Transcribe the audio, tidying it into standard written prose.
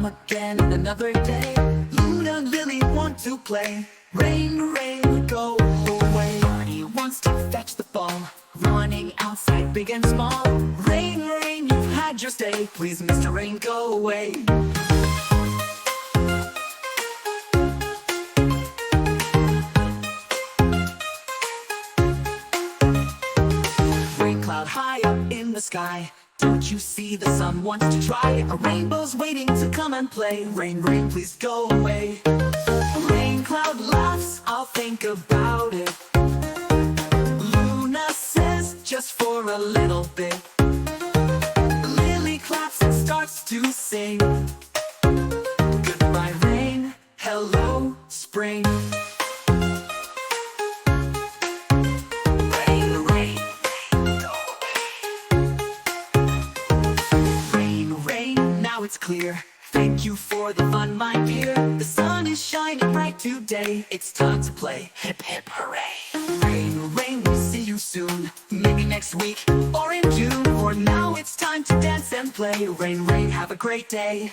again another day. Luna, Lily want to play. Rain, rain, go away. Barney wants to fetch the ball, running outside big and small. Rain, rain, you've had your stay. Please, Mr. Rain, go away. Rain cloud high up in the sky. Don't you see the sun wants to try? A rainbow's waiting to come and play. Rain, rain, please go away. Rain cloud laughs, I'll think about it. Luna says, just for a little bit. Lily claps and starts to sing. Goodbye rain, hello spring. Rain, rain, go away. Rain, rain, now it's clear. Thank you for the fun, my dear. The sun is shining bright today. It's time to play. Hip, hip, hooray. Rain, rain, we'll see you soon. Maybe next week or in June. For now, it's time to dance and play. Rain, rain, have a great day.